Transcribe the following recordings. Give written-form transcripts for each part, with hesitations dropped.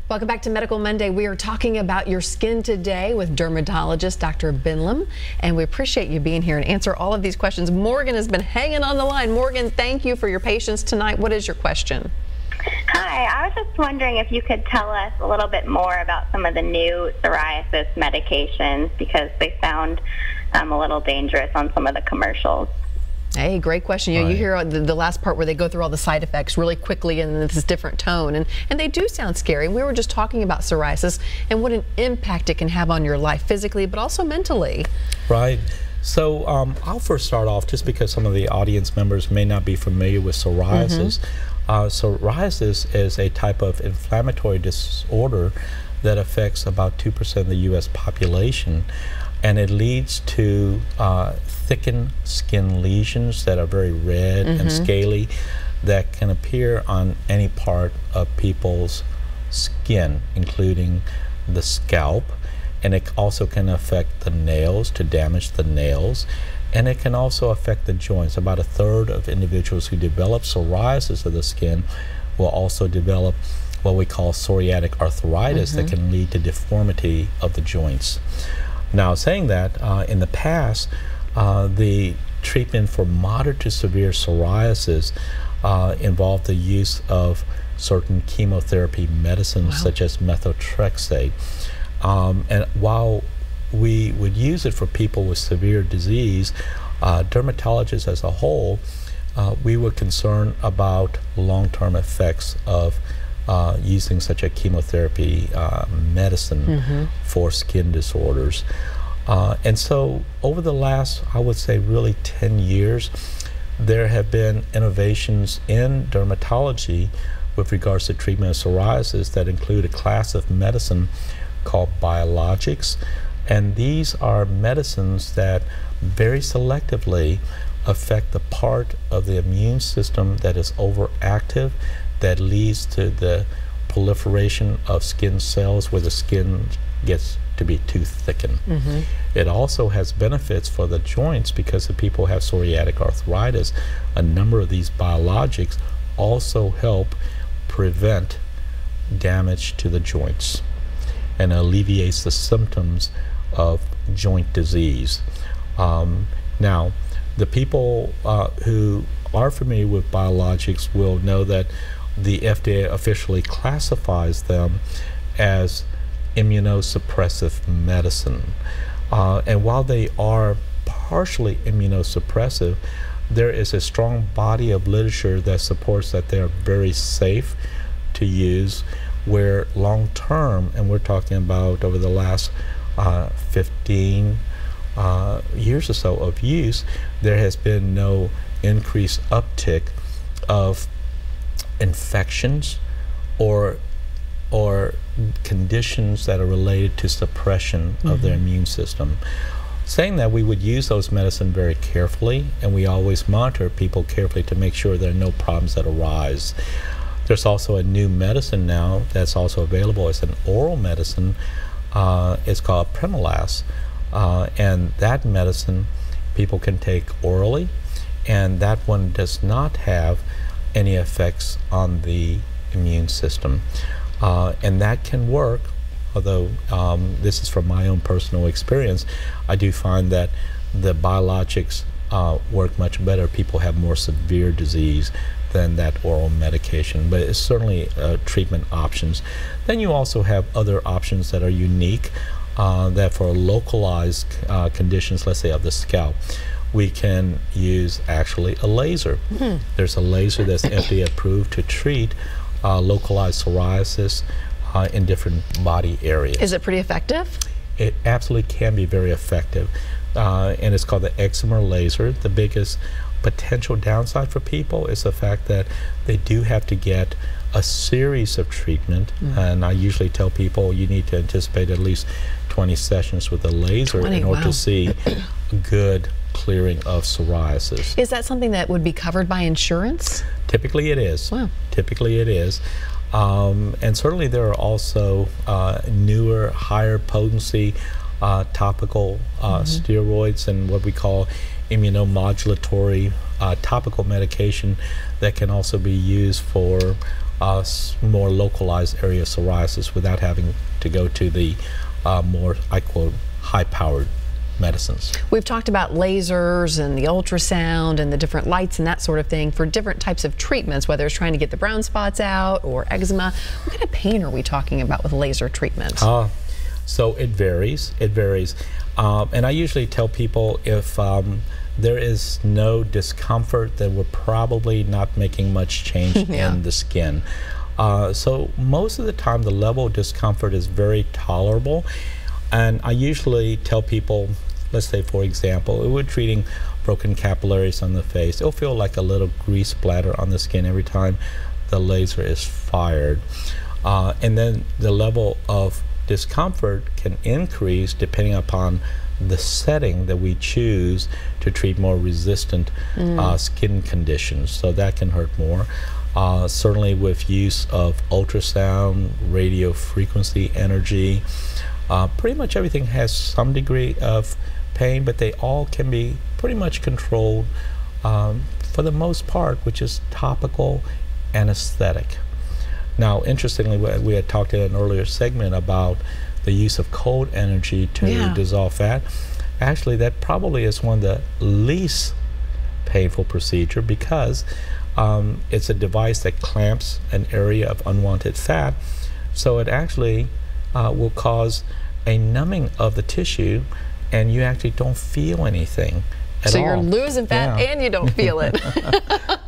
Welcome back to Medical Monday. We are talking about your skin today with dermatologist Dr. Benlam, and we appreciate you being here and answer all of these questions. Morgan has been hanging on the line. Morgan, thank you for your patience tonight. What is your question? Hi, I was just wondering if you could tell us a little bit more about some of the new psoriasis medications, because they sound a little dangerous on some of the commercials. Hey, great question. You hear the last part where they go through all the side effects really quickly in this different tone, and they do sound scary. We were just talking about psoriasis and what an impact it can have on your life physically, but also mentally. Right. So I'll first start off, just because some of the audience members may not be familiar with psoriasis. Psoriasis is a type of inflammatory disorder that affects about 2% of the U.S. population, and it leads to thickened skin lesions that are very red and scaly that can appear on any part of people's skin, including the scalp, and it also can affect the nails, to damage the nails, and it can also affect the joints. About a third of individuals who develop psoriasis of the skin will also develop what we call psoriatic arthritis that can lead to deformity of the joints. Now, saying that, in the past, the treatment for moderate to severe psoriasis involved the use of certain chemotherapy medicines such as methotrexate. And while we would use it for people with severe disease, dermatologists as a whole, we were concerned about long-term effects of using such a chemotherapy medicine for skin disorders. And so over the last, I would say, really 10 years, there have been innovations in dermatology with regards to treatment of psoriasis that include a class of medicine called biologics. And these are medicines that very selectively affect the part of the immune system that is overactive, that leads to the proliferation of skin cells where the skin gets to be too thickened. It also has benefits for the joints, because if people have psoriatic arthritis, a number of these biologics also help prevent damage to the joints and alleviates the symptoms of joint disease. Now, the people who are familiar with biologics will know that the FDA officially classifies them as immunosuppressive medicine. And while they are partially immunosuppressive, there is a strong body of literature that supports that they are very safe to use, where long term, and we're talking about over the last 15 years or so of use, there has been no increased uptick of infections or conditions that are related to suppression of their immune system. Saying that, we would use those medicine very carefully, and we always monitor people carefully to make sure there are no problems that arise. There's also a new medicine now that's also available. It's an oral medicine. It's called Apremilast, and that medicine people can take orally, and that one does not have any effects on the immune system. And that can work, although this is from my own personal experience. I do find that the biologics work much better. People have more severe disease than that oral medication, but it's certainly treatment options. Then you also have other options that are unique, that for localized conditions, let's say of the scalp, we can use actually a laser. There's a laser that's FDA approved to treat localized psoriasis in different body areas. Is it pretty effective? It absolutely can be very effective, and it's called the excimer laser. The biggest potential downside for people is the fact that they do have to get a series of treatment, and I usually tell people you need to anticipate at least 20 sessions with the laser in order to see good clearing of psoriasis. Is that something that would be covered by insurance? Typically it is. Wow. Typically it is. And certainly there are also newer, higher potency topical steroids and what we call immunomodulatory topical medication that can also be used for more localized area psoriasis without having to go to the more, I quote, high-powered medicines. We've talked about lasers and the ultrasound and the different lights and that sort of thing for different types of treatments, whether it's trying to get the brown spots out or eczema. What kind of pain are we talking about with laser treatment? So it varies. It varies. And I usually tell people if there is no discomfort, then we're probably not making much change in the skin. So most of the time, the level of discomfort is very tolerable. And I usually tell people, let's say, for example, if we're treating broken capillaries on the face, it'll feel like a little grease splatter on the skin every time the laser is fired. And then the level of discomfort can increase depending upon the setting that we choose to treat more resistant skin conditions. So that can hurt more. Certainly with use of ultrasound, radio frequency energy, pretty much everything has some degree of pain, but they all can be pretty much controlled for the most part, which is topical anesthetic. Now, interestingly, we had talked in an earlier segment about the use of cold energy to dissolve fat. Actually, that probably is one of the least painful procedure because it's a device that clamps an area of unwanted fat. So it actually will cause a numbing of the tissue, and you actually don't feel anything at all. So you're losing fat and you don't feel it.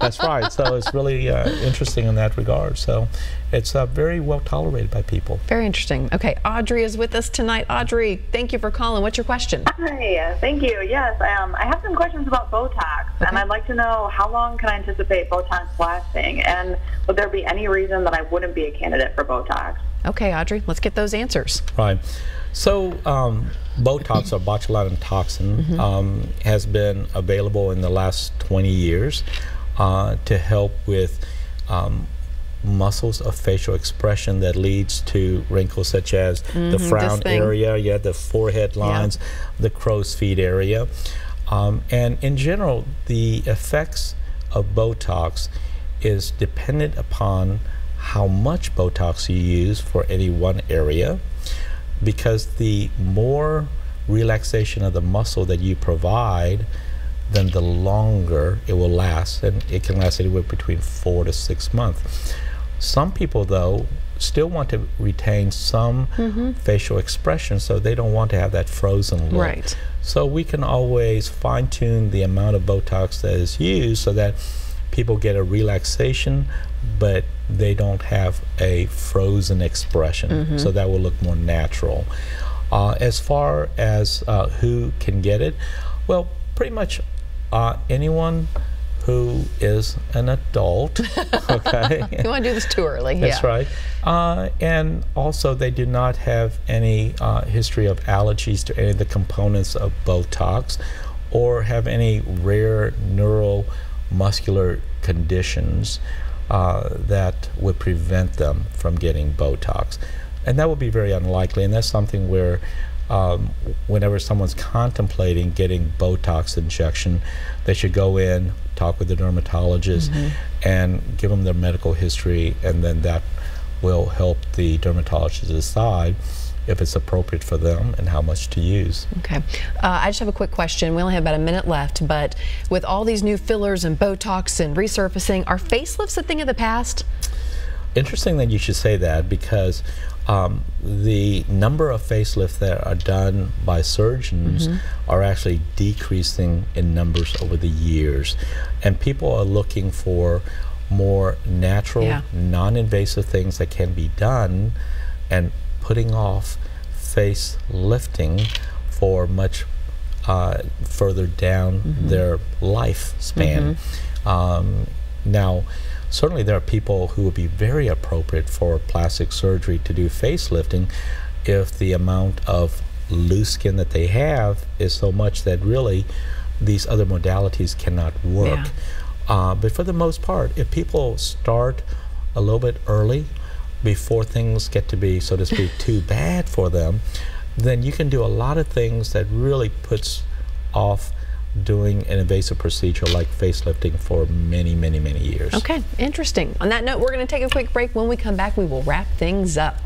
That's right. So it's really interesting in that regard. So it's very well tolerated by people. Very interesting. Okay, Audrey is with us tonight. Audrey, thank you for calling. What's your question? Hi, thank you. Yes, I have some questions about Botox, and I'd like to know how long can I anticipate Botox lasting, and would there be any reason that I wouldn't be a candidate for Botox? Okay, Audrey, let's get those answers. Right. So Botox, or botulinum toxin, has been available in the last 20 years to help with muscles of facial expression that leads to wrinkles such as the frown area, the forehead lines, the crow's feet area. And in general, the effects of Botox is dependent upon how much Botox you use for any one area, because the more relaxation of the muscle that you provide, then the longer it will last, and it can last anywhere between 4 to 6 months. Some people, though, still want to retain some facial expression, so they don't want to have that frozen look. Right. So we can always fine-tune the amount of Botox that is used so that people get a relaxation, but they don't have a frozen expression, so that will look more natural. As far as who can get it, well, pretty much anyone who is an adult. Okay. You want to do this too early. That's right. And also they do not have any history of allergies to any of the components of Botox, or have any rare neuromuscular conditions that would prevent them from getting Botox. And that would be very unlikely, and that's something where whenever someone's contemplating getting Botox injection, they should go in, talk with the dermatologist, and give them their medical history, and then that will help the dermatologist decide if it's appropriate for them and how much to use. Okay. I just have a quick question. We only have about a minute left, but with all these new fillers and Botox and resurfacing, are facelifts a thing of the past? Interesting that you should say that, because the number of facelifts that are done by surgeons are actually decreasing in numbers over the years. And people are looking for more natural, non-invasive things that can be done, and putting off face lifting for much further down their lifespan. Now, certainly there are people who would be very appropriate for plastic surgery to do facelifting if the amount of loose skin that they have is so much that really these other modalities cannot work. But for the most part, if people start a little bit early, before things get to be, so to speak, too bad for them, then you can do a lot of things that really puts off doing an invasive procedure like facelifting for many, many, many years. Okay, interesting. On that note, we're going to take a quick break. When we come back, we will wrap things up.